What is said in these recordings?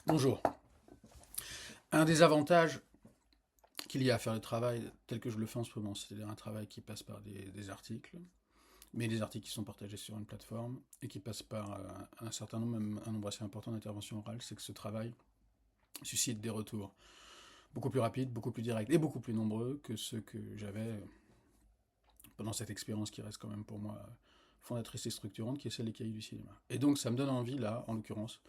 Bonjour. Un des avantages qu'il y a à faire le travail tel que je le fais en ce moment, c'est-à-dire un travail qui passe par des articles, mais des articles qui sont partagés sur une plateforme et qui passent par un certain nombre, même un nombre assez important d'interventions orales, c'est que ce travail suscite des retours beaucoup plus rapides, beaucoup plus directs et beaucoup plus nombreux que ceux que j'avais pendant cette expérience qui reste quand même pour moi fondatrice et structurante, qui est celle des cahiers du cinéma. Et donc ça me donne envie, là, en l'occurrence,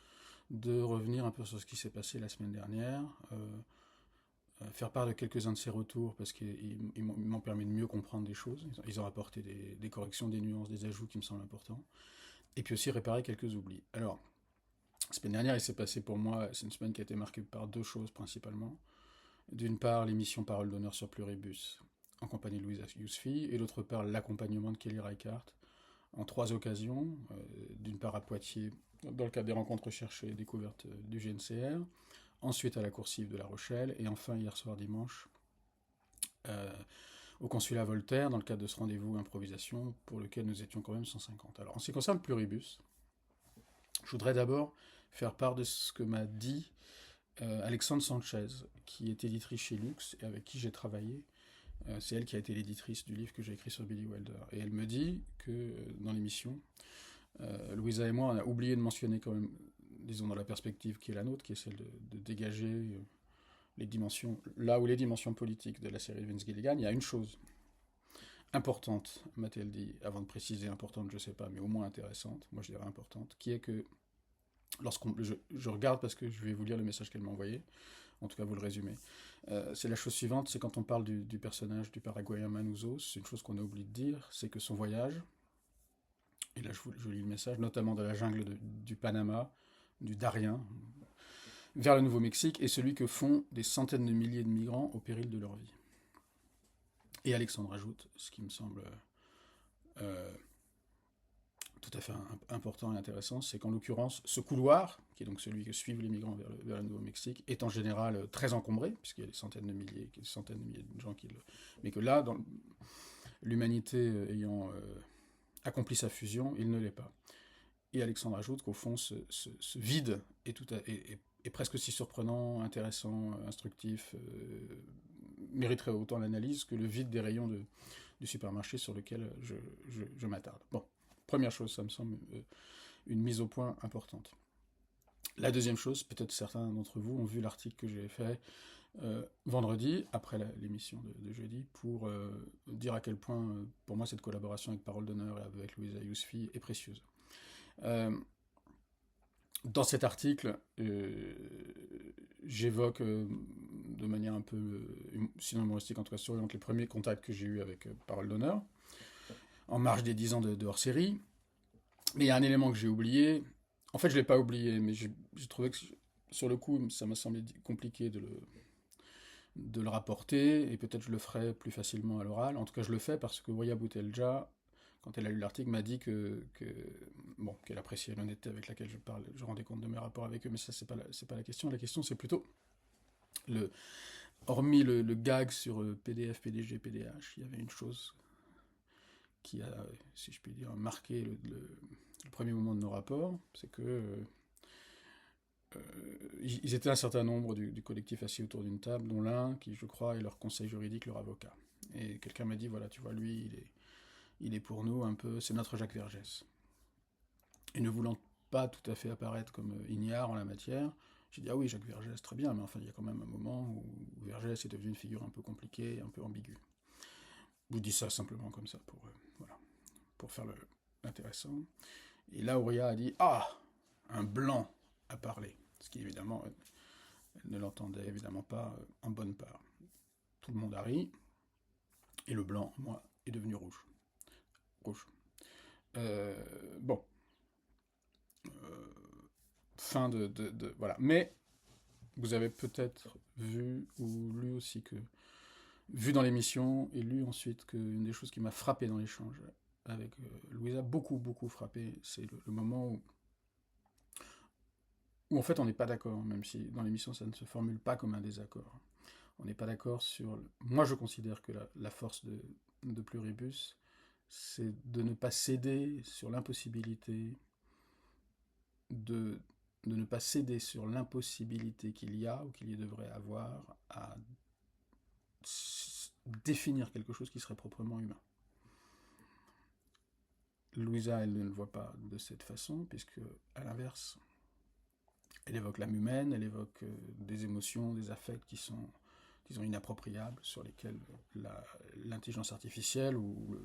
de revenir un peu sur ce qui s'est passé la semaine dernière, faire part de quelques-uns de ces retours parce qu'ils m'ont permis de mieux comprendre des choses. Ils ont apporté des corrections, des nuances, des ajouts qui me semblent importants. Et puis aussi réparer quelques oublis. Alors, la semaine dernière, il s'est passé pour moi, c'est une semaine qui a été marquée par deux choses principalement. D'une part, l'émission Parole d'honneur sur Pluribus en compagnie de Louisa Yousfi, et d'autre part, l'accompagnement de Kelly Reichardt en trois occasions. D'une part à Poitiers, dans le cadre des rencontres recherchées et découvertes du GNCR, ensuite à la coursive de La Rochelle, et enfin hier soir dimanche euh, au consulat Voltaire, dans le cadre de ce rendez-vous improvisation pour lequel nous étions quand même 150. Alors en ce qui concerne le Pluribus, je voudrais d'abord faire part de ce que m'a dit Alexandre Sanchez, qui est éditrice chez Lux et avec qui j'ai travaillé. C'est elle qui a été l'éditrice du livre que j'ai écrit sur Billy Wilder. Et elle me dit que dans l'émission, Louisa et moi, on a oublié de mentionner quand même, disons dans la perspective qui est la nôtre, qui est celle de dégager les dimensions, là où les dimensions politiques de la série Vince Gilligan, il y a une chose importante, m'a-t-elle dit, avant de préciser importante, je sais pas, mais au moins intéressante, moi je dirais importante, qui est que je regarde parce que je vais vous lire le message qu'elle m'a envoyé, en tout cas vous le résumez. C'est la chose suivante, c'est quand on parle du personnage du Paraguayen Manuzos, c'est une chose qu'on a oublié de dire, c'est que son voyage, et là je lis le message, notamment de la jungle du Panama, du Darien, vers le Nouveau-Mexique, est celui que font des centaines de milliers de migrants au péril de leur vie. Et Alexandre ajoute, ce qui me semble euh, tout à fait important et intéressant, c'est qu'en l'occurrence, ce couloir, qui est donc celui que suivent les migrants vers le Nouveau-Mexique, est en général très encombré, puisqu'il y a des centaines de milliers de gens qui le... Mais que là, dans l'humanité ayant accompli sa fusion, il ne l'est pas. Et Alexandre ajoute qu'au fond, ce vide est presque aussi surprenant, intéressant, instructif, mériterait autant l'analyse que le vide des rayons du supermarché sur lequel je m'attarde. Bon, première chose, ça me semble une mise au point importante. La deuxième chose, peut-être certains d'entre vous ont vu l'article que j'ai fait vendredi, après l'émission de jeudi, pour dire à quel point, pour moi, cette collaboration avec Parole d'honneur et avec Louisa Yousfi est précieuse. Dans cet article, j'évoque de manière un peu, sinon humoristique, en tout cas souriante, les premiers contacts que j'ai eus avec Parole d'honneur, en marge des 10 ans de hors-série. Mais il y a un élément que j'ai oublié. En fait, je ne l'ai pas oublié, mais j'ai trouvé que sur le coup, ça m'a semblé compliqué de le rapporter, et peut-être je le ferai plus facilement à l'oral. En tout cas, je le fais parce que Roya Boutelja, quand elle a lu l'article, m'a dit bon, qu'elle appréciait l'honnêteté avec laquelle je parle. Je rendais compte de mes rapports avec eux, mais ça, c'est pas la question. La question, c'est plutôt, hormis le gag sur PDF, PDG, PDH, il y avait une chose qui a, si je puis dire, marqué le premier moment de nos rapports, c'est que ils étaient un certain nombre du collectif assis autour d'une table, dont l'un qui, je crois, est leur conseil juridique, leur avocat. Et quelqu'un m'a dit, voilà, tu vois, lui, il est pour nous un peu, c'est notre Jacques Vergès. Et ne voulant pas tout à fait apparaître comme ignare en la matière, j'ai dit, ah oui, Jacques Vergès, très bien, mais enfin, il y a quand même un moment où Vergès est devenu une figure un peu compliquée, un peu ambiguë. Je vous dis ça simplement comme ça, voilà, pour faire l'intéressant. Et là, Auria a dit, ah, un blanc a parlé. Ce qui, évidemment, elle ne l'entendait évidemment pas en bonne part. Tout le monde a ri, et le blanc, moi, est devenu rouge. Rouge. Bon. Fin voilà. Mais vous avez peut-être vu ou lu aussi que, vu dans l'émission et lu ensuite qu'une des choses qui m'a frappé dans l'échange avec Louisa, beaucoup frappé, c'est le moment où en fait on n'est pas d'accord, même si dans l'émission ça ne se formule pas comme un désaccord. On n'est pas d'accord sur... Moi je considère que la force de Pluribus, c'est de ne pas céder sur l'impossibilité de de ne pas céder sur l'impossibilité qu'il y a, ou qu'il y devrait avoir, à définir quelque chose qui serait proprement humain. Louisa, elle ne le voit pas de cette façon, puisque, à l'inverse, elle évoque l'âme humaine, elle évoque des émotions, des affects qui sont, disons, inappropriables, sur lesquels l'intelligence artificielle ou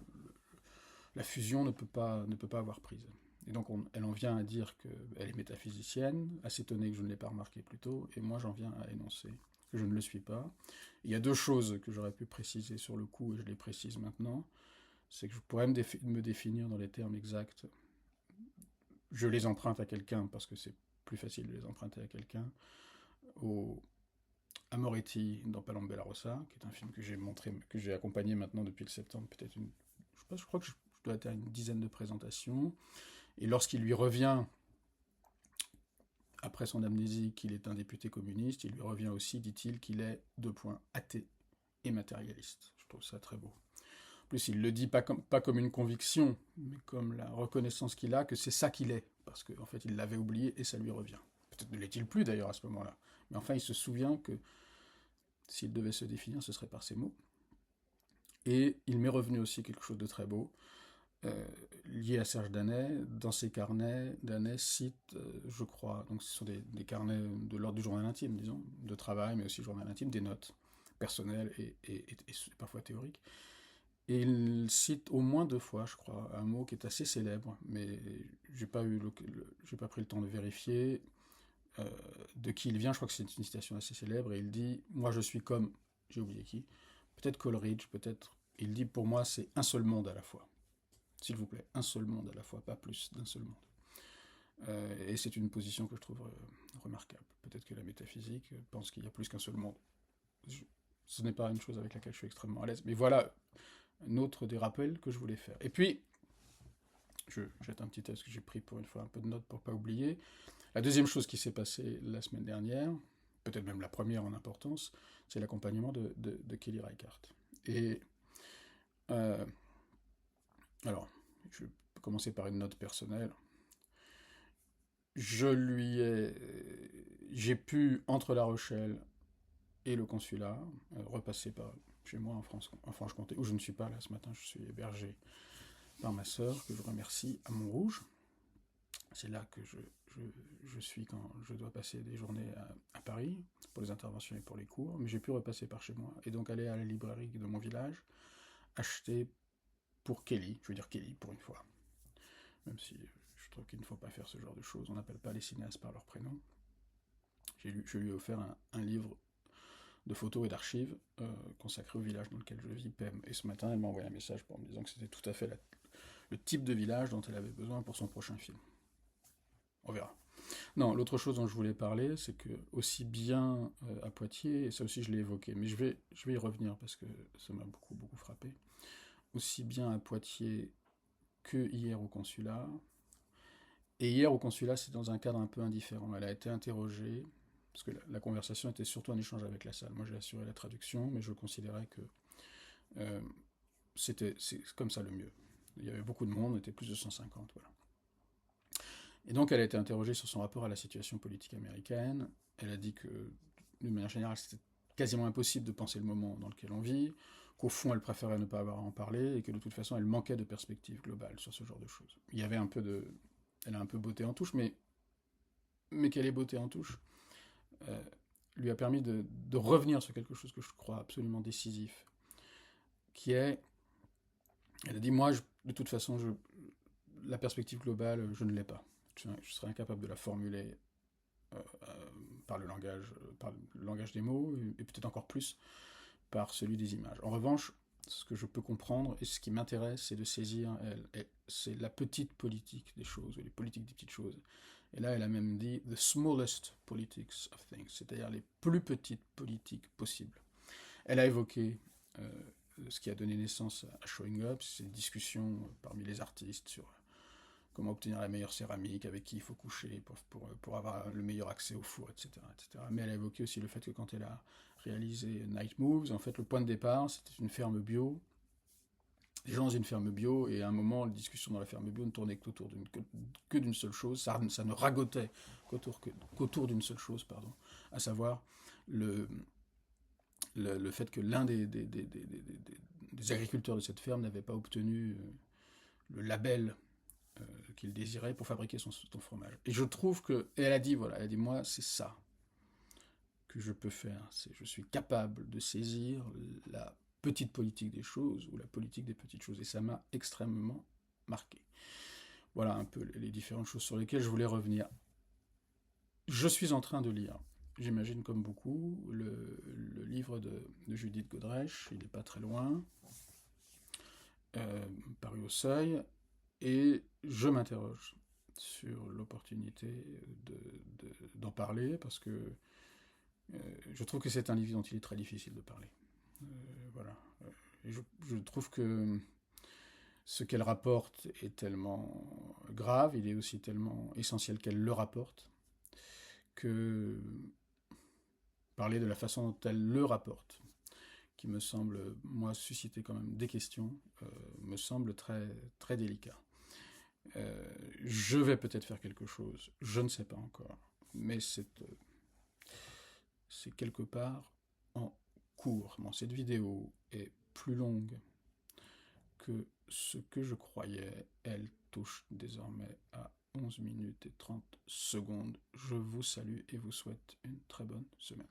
la fusion ne peut pas avoir prise. Et donc elle en vient à dire qu'elle est métaphysicienne, assez étonnée que je ne l'ai pas remarqué plus tôt, et moi j'en viens à énoncer que je ne le suis pas. Il y a deux choses que j'aurais pu préciser sur le coup, et je les précise maintenant. C'est que je pourrais me définir dans les termes exacts. Je les emprunte à quelqu'un, parce que c'est plus facile de les emprunter à quelqu'un, à Moretti dans Palombe Bellarosa, qui est un film que j'ai montré, que j'ai accompagné maintenant depuis le septembre, peut-être je crois que je dois être à une dizaine de présentations. Et lorsqu'il lui revient, après son amnésie, qu'il est un député communiste, il lui revient aussi, dit-il, qu'il est, athée et matérialiste. Je trouve ça très beau. En plus, il le dit pas comme une conviction, mais comme la reconnaissance qu'il a que c'est ça qu'il est, parce qu'en fait, il l'avait oublié et ça lui revient. Peut-être ne l'est-il plus d'ailleurs à ce moment-là. Mais enfin, il se souvient que s'il devait se définir, ce serait par ces mots. Et il m'est revenu aussi quelque chose de très beau, lié à Serge Danet. Dans ses carnets, Danet cite, je crois, donc ce sont des carnets de l'ordre du journal intime, disons, de travail, mais aussi journal intime, des notes personnelles et parfois théoriques. Et il cite au moins 2 fois, je crois, un mot qui est assez célèbre, mais j'ai pas pris le temps de vérifier de qui il vient. Je crois que c'est une citation assez célèbre, et il dit « Moi je suis comme... » j'ai oublié qui, peut-être Coleridge, peut-être... Il dit « Pour moi c'est un seul monde à la fois. » S'il vous plaît, un seul monde à la fois, pas plus d'un seul monde. Et c'est une position que je trouve remarquable. Peut-être que la métaphysique pense qu'il y a plus qu'un seul monde. Ce n'est pas une chose avec laquelle je suis extrêmement à l'aise. Mais voilà un autre des rappels que je voulais faire. Et puis, je jette un petit texte que j'ai pris pour une fois un peu de notes pour ne pas oublier. La deuxième chose qui s'est passée la semaine dernière, peut-être même la première en importance, c'est l'accompagnement de Kelly Reichardt. Et alors, je vais commencer par une note personnelle. J'ai pu, entre La Rochelle et le consulat, repasser par chez moi en Franche-Comté, où je ne suis pas là ce matin, je suis hébergé par ma sœur, que je remercie, à Montrouge. C'est là que je suis quand je dois passer des journées à Paris, pour les interventions et pour les cours, mais j'ai pu repasser par chez moi, et donc aller à la librairie de mon village, acheter pour Kelly, je veux dire Kelly pour une fois, même si je trouve qu'il ne faut pas faire ce genre de choses, on n'appelle pas les cinéastes par leur prénom. Je lui ai offert un livre de photos et d'archives consacré au village dans lequel je vis, Pem. Et ce matin, elle m'a envoyé un message pour me disant que c'était tout à fait le type de village dont elle avait besoin pour son prochain film. On verra. Non, l'autre chose dont je voulais parler, c'est que aussi bien à Poitiers, et ça aussi je l'ai évoqué, mais je vais y revenir parce que ça m'a beaucoup, beaucoup frappé, aussi bien à Poitiers que hier au consulat. Et hier au consulat, c'est dans un cadre un peu indifférent. Elle a été interrogée, parce que la conversation était surtout un échange avec la salle. Moi, j'ai assuré la traduction, mais je considérais que c'est comme ça le mieux. Il y avait beaucoup de monde, on était plus de 150, voilà. Et donc, elle a été interrogée sur son rapport à la situation politique américaine. Elle a dit que, d'une manière générale, c'était quasiment impossible de penser le moment dans lequel on vit, qu'au fond, elle préférait ne pas avoir à en parler, et que de toute façon, elle manquait de perspective globale sur ce genre de choses. Il y avait un peu de... Elle a un peu botté en touche, mais qu'elle ait botté en touche lui a permis de revenir sur quelque chose que je crois absolument décisif, qui est... Elle a dit, moi, de toute façon, la perspective globale, je ne l'ai pas. Je serais incapable de la formuler par le langage des mots, et peut-être encore plus par celui des images. En revanche, ce que je peux comprendre, et ce qui m'intéresse, c'est de saisir, c'est la petite politique des choses, ou les politiques des petites choses. Et là, elle a même dit « the smallest politics of things », c'est-à-dire les plus petites politiques possibles. Elle a évoqué ce qui a donné naissance à Showing Up, ces discussions parmi les artistes sur comment obtenir la meilleure céramique, avec qui il faut coucher pour avoir le meilleur accès au four, etc., etc. Mais elle a évoqué aussi le fait que quand elle a réalisé Night Moves, en fait, le point de départ, c'était une ferme bio. Les gens dans une ferme bio, et à un moment, les discussions dans la ferme bio ne tournaient qu'autour que d'une seule chose, ça ne ragotait qu'autour d'une seule chose, pardon, à savoir le fait que l'un des agriculteurs de cette ferme n'avait pas obtenu le label qu'il désirait pour fabriquer son fromage. Et je trouve que... Et elle a dit, voilà, elle a dit, moi, c'est ça que je peux faire. Je suis capable de saisir la petite politique des choses ou la politique des petites choses. Et ça m'a extrêmement marqué. Voilà un peu les différentes choses sur lesquelles je voulais revenir. Je suis en train de lire, j'imagine comme beaucoup, le livre de Judith Godrèche. Il n'est pas très loin, paru au Seuil, et je m'interroge sur l'opportunité d'en parler, parce que je trouve que c'est un livre dont il est très difficile de parler. Voilà. Et je trouve que ce qu'elle rapporte est tellement grave, il est aussi tellement essentiel qu'elle le rapporte, que parler de la façon dont elle le rapporte, qui me semble, moi, susciter quand même des questions, me semble très, très délicat. Je vais peut-être faire quelque chose, je ne sais pas encore, mais c'est quelque part en cours. Bon, cette vidéo est plus longue que ce que je croyais. Elle touche désormais à 11 minutes et 30 secondes. Je vous salue et vous souhaite une très bonne semaine.